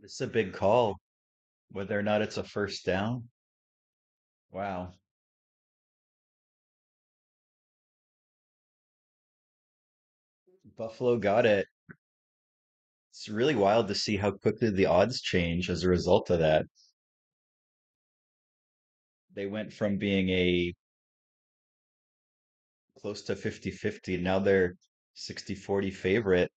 It's a big call, whether or not it's a first down. Wow. Buffalo got it. It's really wild to see how quickly the odds change as a result of that. They went from being a close to 50-50, now they're 60-40 favorite.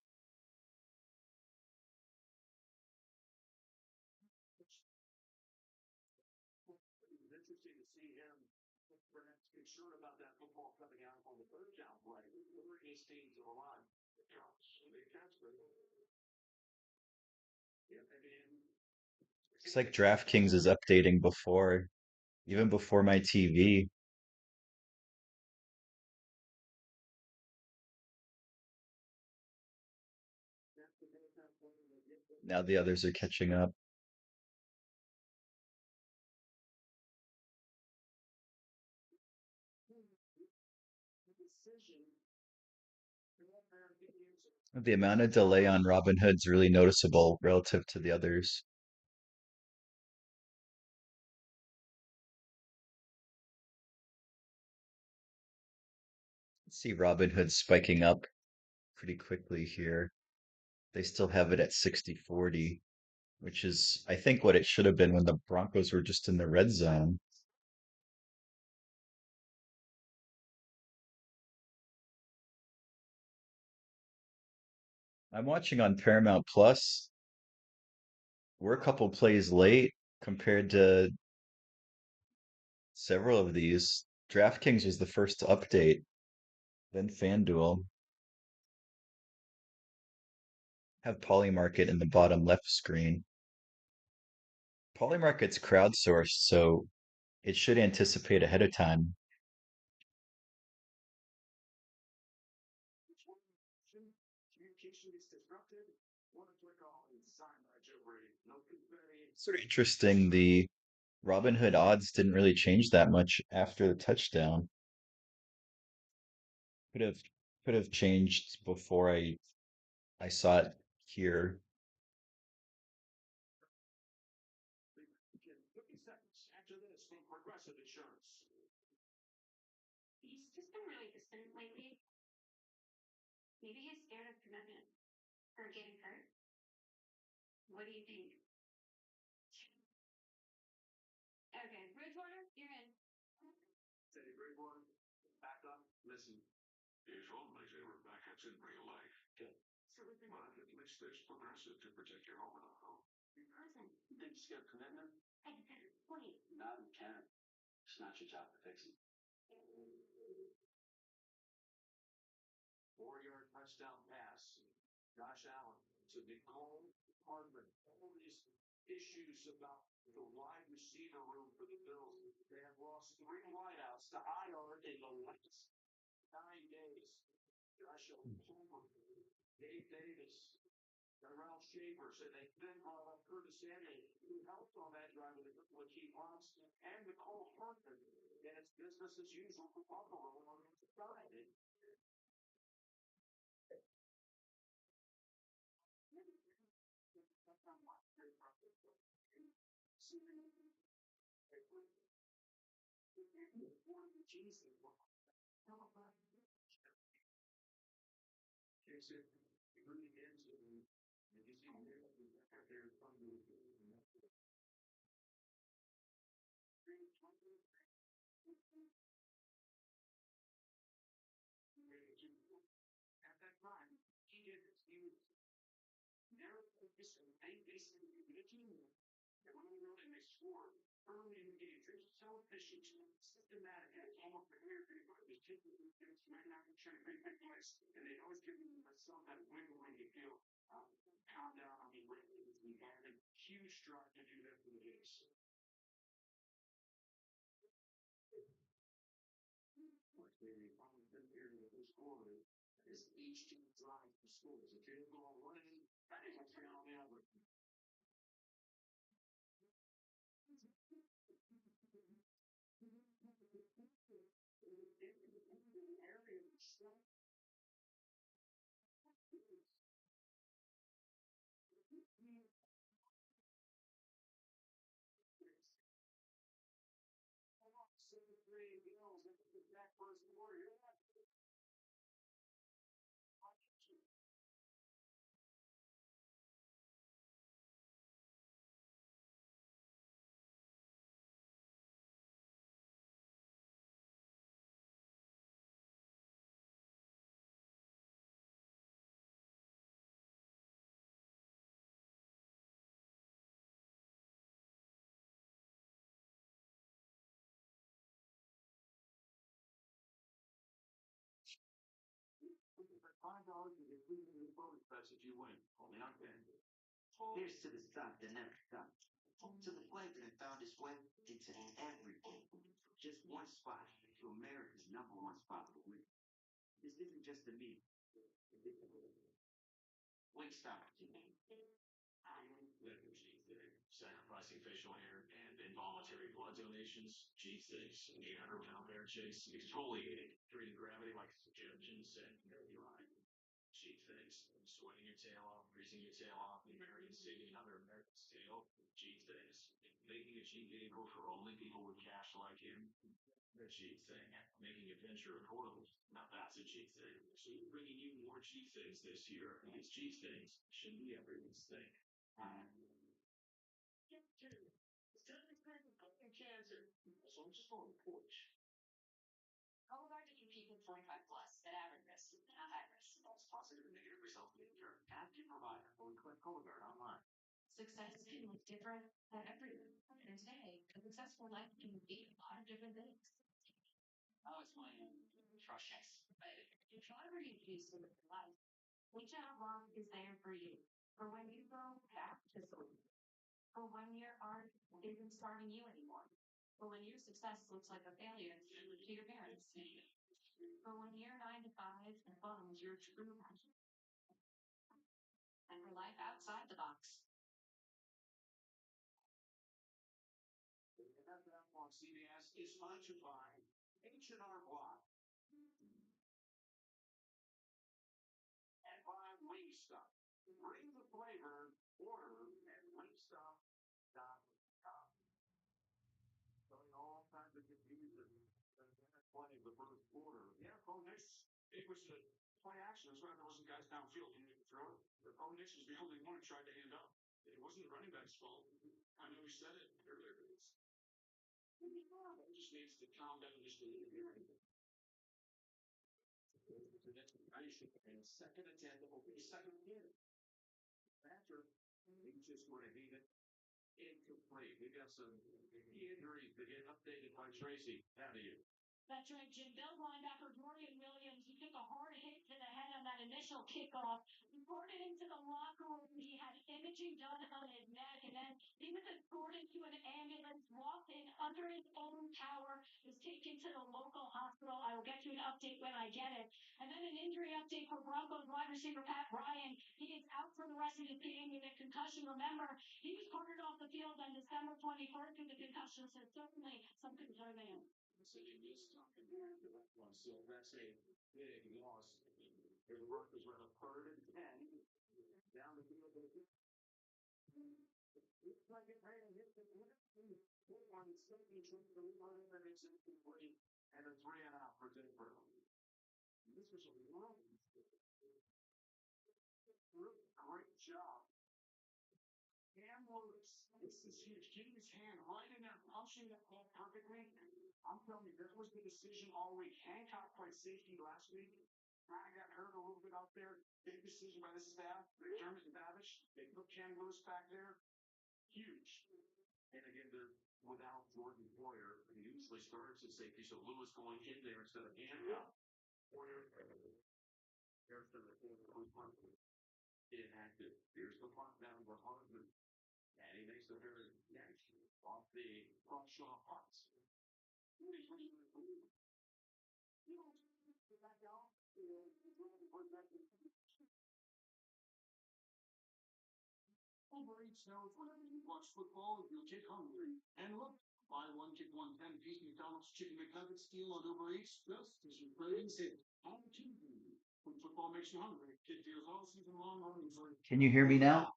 It's like DraftKings is updating before, even before my TV. Now the others are catching up. The amount of delay on Robin Hood's really noticeable relative to the others. See Robin Hood spiking up pretty quickly here. They still have it at 60-40, which is, I think, what it should have been when the Broncos were just in the red zone. I'm watching on Paramount Plus. We're a couple plays late compared to several of these. DraftKings was the first to update, then FanDuel. Have Polymarket in the bottom left screen. Polymarket's crowdsourced, so it should anticipate ahead of time. Sort of interesting. The Robin Hood odds didn't really change that much after the touchdown. Could have could have changed before I saw it here. Can you hear me now?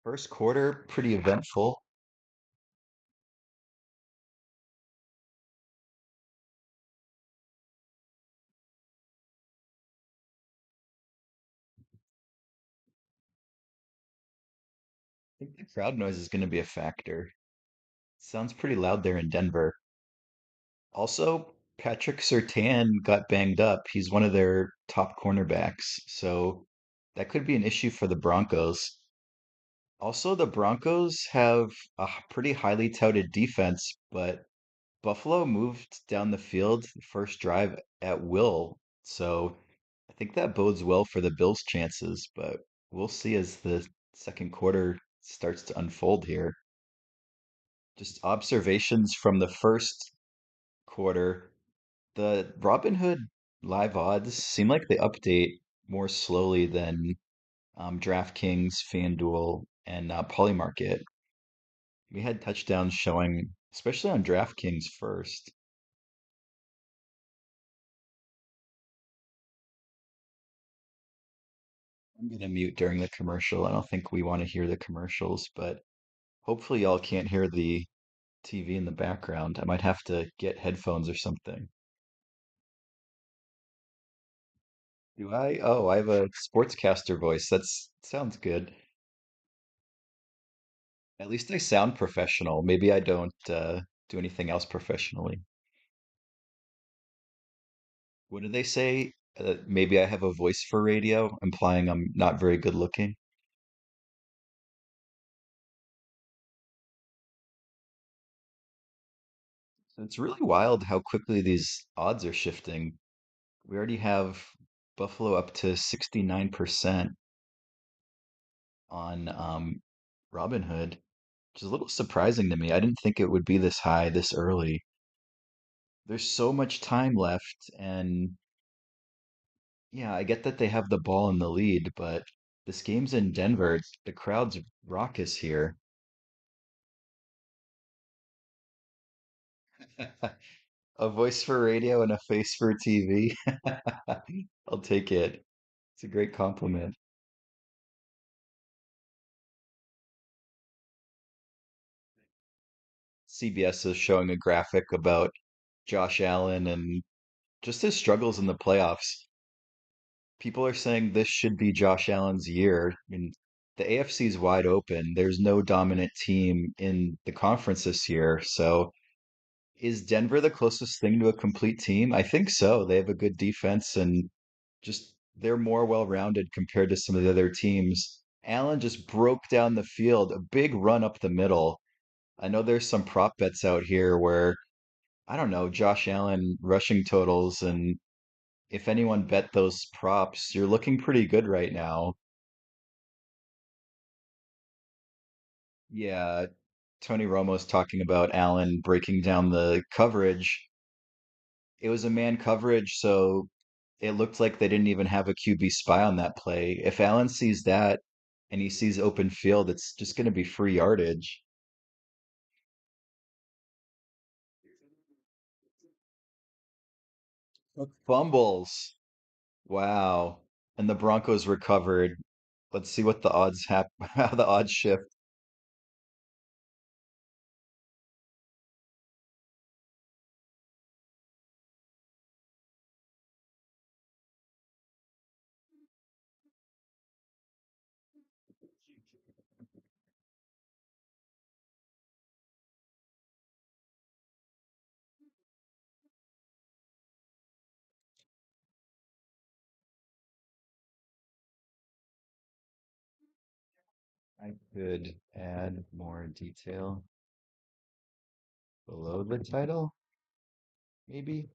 First quarter, pretty eventful. I think the crowd noise is going to be a factor. Sounds pretty loud there in Denver. Also, Patrick Surtain got banged up. He's one of their top cornerbacks, so that could be an issue for the Broncos. Also, the Broncos have a pretty highly touted defense, but Buffalo moved down the field first drive at will. So I think that bodes well for the Bills' chances, but we'll see as the second quarter starts to unfold here. Just observations from the first quarter. The Robinhood live odds seem like they update more slowly than DraftKings, FanDuel, and Polymarket. We had touchdowns showing, especially on DraftKings first. I'm gonna mute during the commercial. I don't think we want to hear the commercials, but hopefully y'all can't hear the TV in the background. I might have to get headphones or something. Do I? Oh, I have a sportscaster voice. That's sounds good. At least I sound professional. Maybe I don't do anything else professionally. What do they say? Maybe I have a voice for radio, implying I'm not very good looking. So it's really wild how quickly these odds are shifting. We already have Buffalo up to 69% on Robinhood, which is a little surprising to me. I didn't think it would be this high this early. There's so much time left, and yeah, I get that they have the ball in the lead, but this game's in Denver. The crowd's raucous here. A voice for radio and a face for TV. I'll take it. It's a great compliment. CBS is showing a graphic about Josh Allen and just his struggles in the playoffs. People are saying this should be Josh Allen's year. I mean, the AFC is wide open. There's no dominant team in the conference this year. So, is Denver the closest thing to a complete team? I think so. They have a good defense and just they're more well-rounded compared to some of the other teams. Allen just broke down the field, a big run up the middle. I know there's some prop bets out here where I don't know, Josh Allen rushing totals, and if anyone bet those props, you're looking pretty good right now. Yeah, Tony Romo's talking about Allen breaking down the coverage. It was a man coverage, so it looked like they didn't even have a QB spy on that play. If Allen sees that and he sees open field, it's just going to be free yardage. Fumbles. Wow. And the Broncos recovered. Let's see what the odds how the odds shift. I could add more detail below the title, maybe.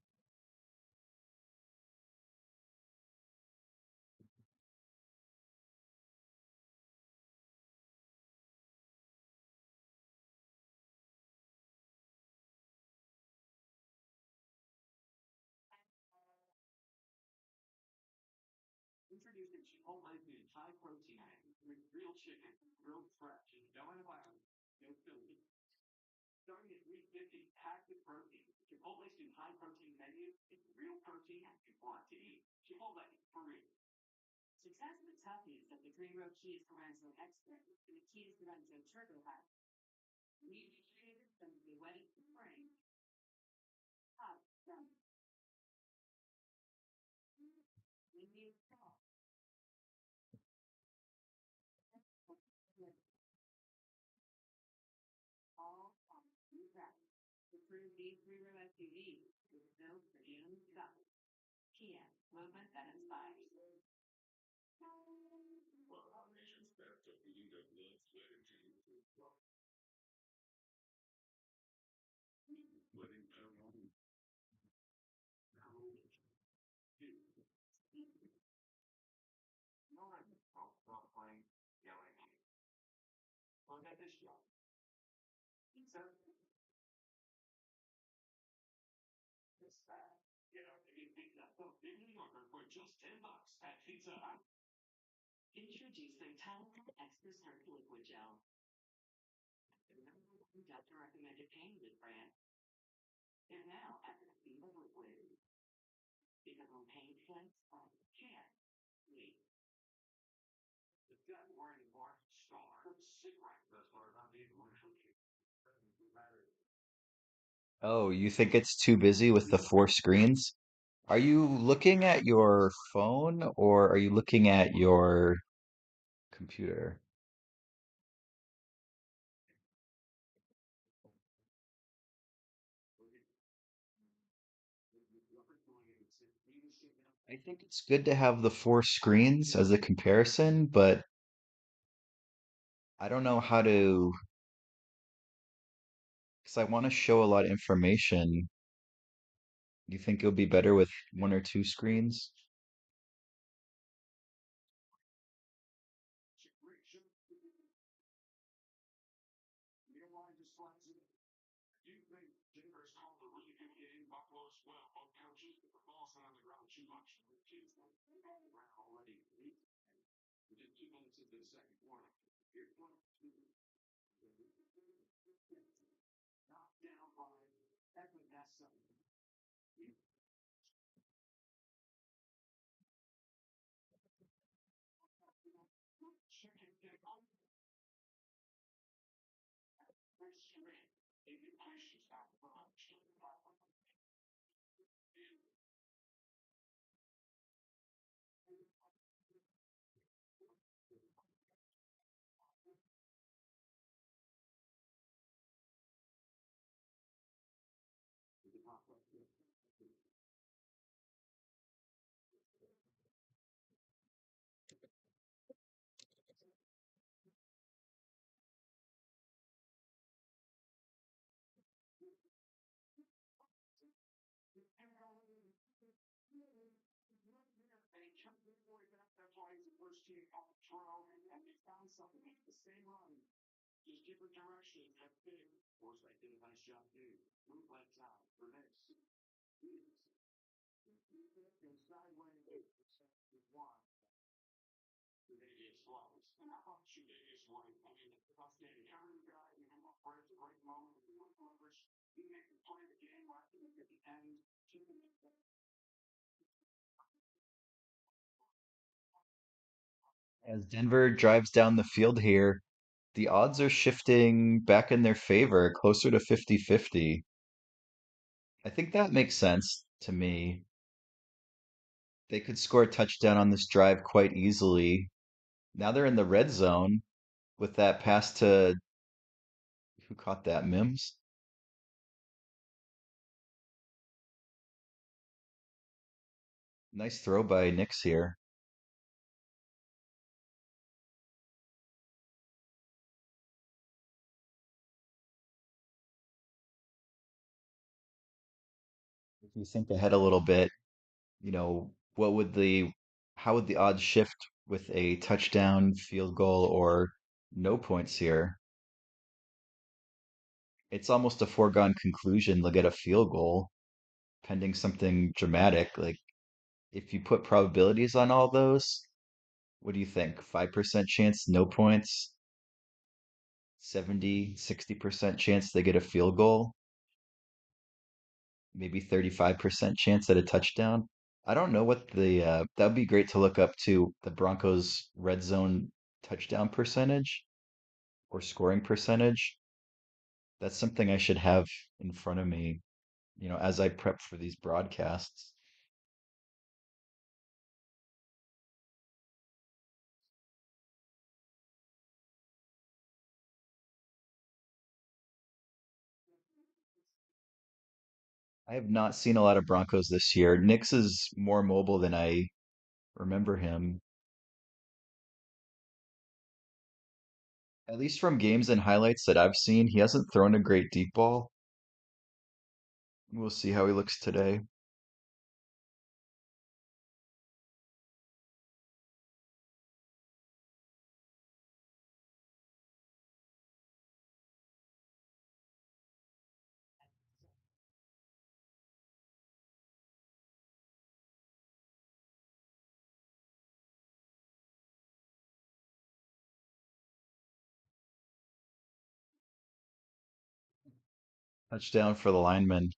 Oh, you think it's too busy with the four screens? Are you looking at your phone or are you looking at your computer? I think it's good to have the four screens as a comparison, but I don't know how to, because I want to show a lot of information. Do you think it would be better with one or two screens? As Denver drives down the field here, the odds are shifting back in their favor, closer to 50-50. I think that makes sense to me. They could score a touchdown on this drive quite easily. Now they're in the red zone with that pass to who caught that? Mims? Nice throw by Nix here. If you think ahead a little bit, what would how would the odds shift with a touchdown, field goal, or no points here? It's almost a foregone conclusion they'll get a field goal pending something dramatic. Like if you put probabilities on all those, what do you think? 5% chance, no points, 70, 60% chance they get a field goal, maybe 35% chance at a touchdown. I don't know what that would be great to look up too, the Broncos red zone touchdown percentage or scoring percentage. That's something I should have in front of me, as I prep for these broadcasts. I have not seen a lot of Broncos this year. Nix is more mobile than I remember him. At least from games and highlights that I've seen, he hasn't thrown a great deep ball. We'll see how he looks today. Touchdown for the lineman.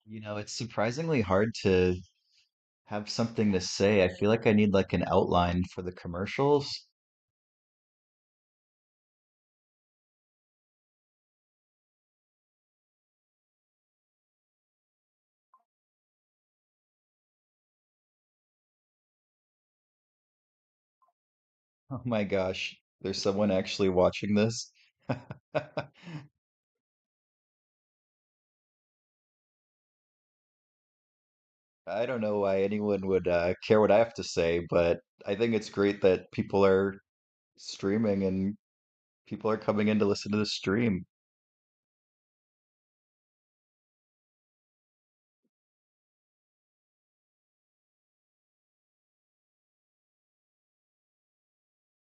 It's surprisingly hard to have something to say. I feel like I need like an outline for the commercials. Oh my gosh, there's someone actually watching this. I don't know why anyone would care what I have to say, but I think it's great that people are streaming and people are coming in to listen to the stream.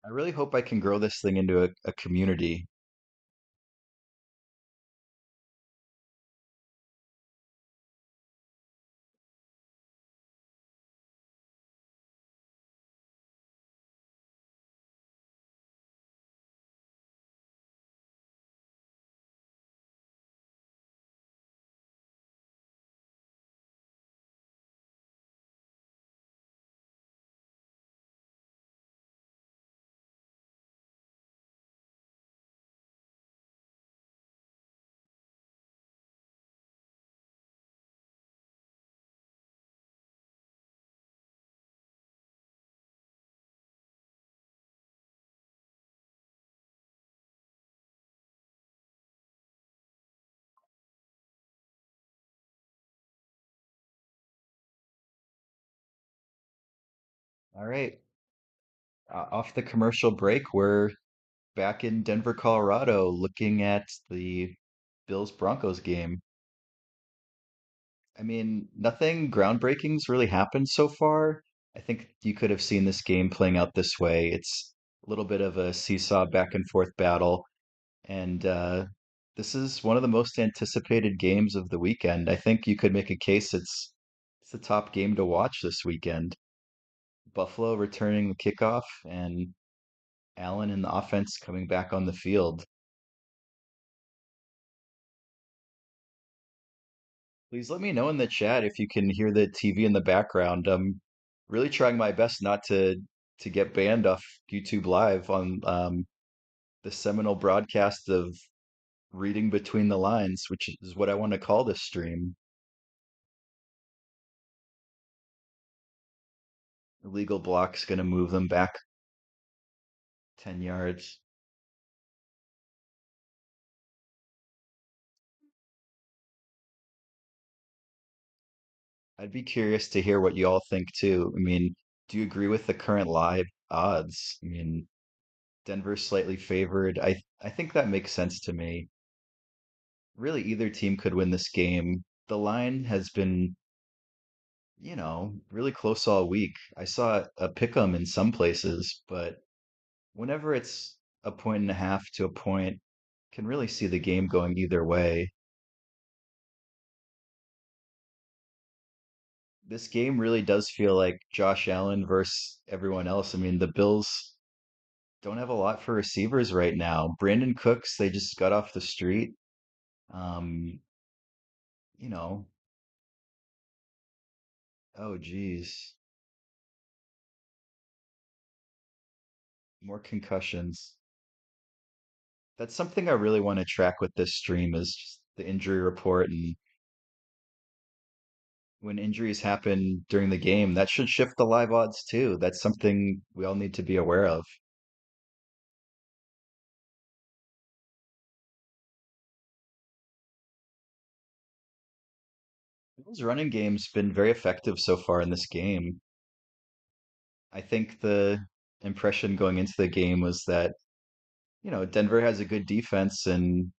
I really hope I can grow this thing into a community. All right, off the commercial break, we're back in Denver, Colorado, looking at the Bills Broncos game. I mean, nothing groundbreaking's really happened so far. I think you could have seen this game playing out this way. It's a little bit of a seesaw back and forth battle, and this is one of the most anticipated games of the weekend. I think you could make a case it's the top game to watch this weekend. Buffalo returning the kickoff and Allen and the offense coming back on the field. Please let me know in the chat if you can hear the TV in the background. I'm really trying my best not to get banned off YouTube Live on the seminal broadcast of reading between the lines, which is what I want to call this stream. Illegal block's gonna move them back 10 yards. I'd be curious to hear what you all think too. I mean, do you agree with the current live odds? I mean, Denver's slightly favored. I think that makes sense to me. Really, either team could win this game. The line has been, really close all week. I saw a pick 'em in some places, but whenever it's a point and a half to a point, can really see the game going either way. This game really does feel like Josh Allen versus everyone else. I mean, the Bills don't have a lot for receivers right now. Brandon Cooks, they just got off the street. Um, you know, oh geez, more concussions. That's something I really want to track with this stream is just the injury report and when injuries happen during the game, that should shift the live odds too. That's something we all need to be aware of. Bill's running game's been very effective so far in this game. I think the impression going into the game was that, Denver has a good defense and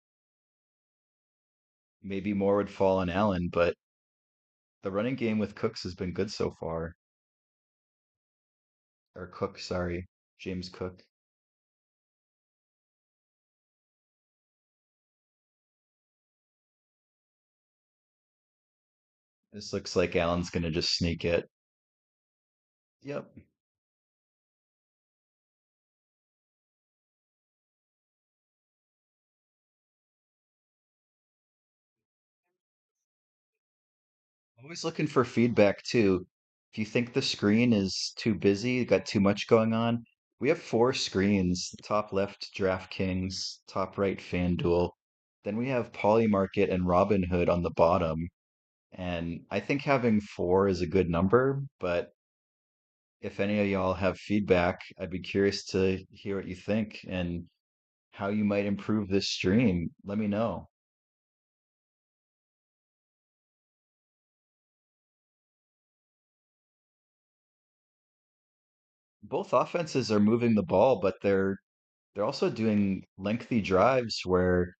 maybe more would fall on Allen, but the running game with Cooks has been good so far. Or Cook, sorry, James Cook. This looks like Allen's gonna just sneak it. Yep. Always looking for feedback too. If you think the screen is too busy, got too much going on, we have four screens. Top left, DraftKings, top right, FanDuel. Then we have Polymarket and Robinhood on the bottom. And I think having four is a good number, but if any of y'all have feedback, I'd be curious to hear what you think and how you might improve this stream. Let me know. Both offenses are moving the ball, but they're also doing lengthy drives where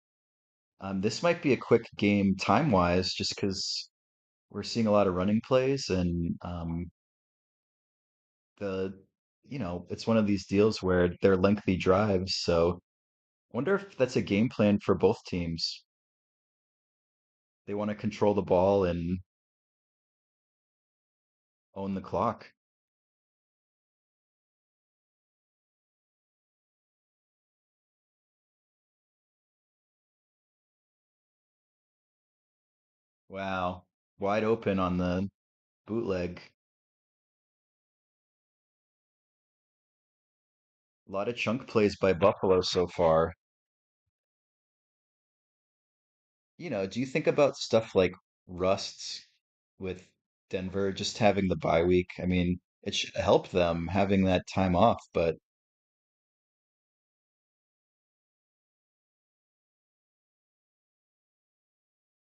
this might be a quick game time-wise, just because we're seeing a lot of running plays and the it's one of these deals where they're lengthy drives. So wonder if that's a game plan for both teams. They want to control the ball and own the clock. Wow, wide open on the bootleg. A lot of chunk plays by Buffalo so far. Do you think about stuff like Rust's with Denver just having the bye week? I mean, it should help them having that time off, but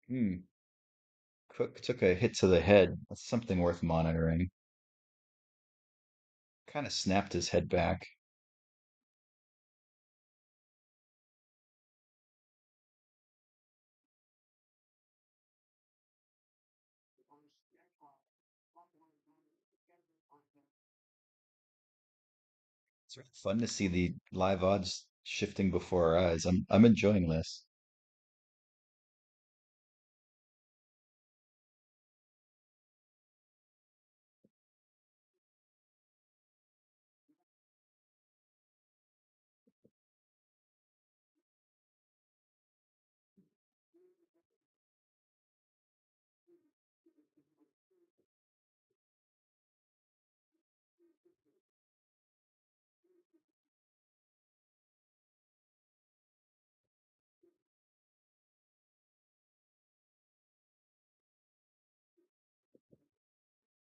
hmm, Cook took a hit to the head. That's something worth monitoring. Kind of snapped his head back. It's really fun to see the live odds shifting before our eyes. I'm enjoying this.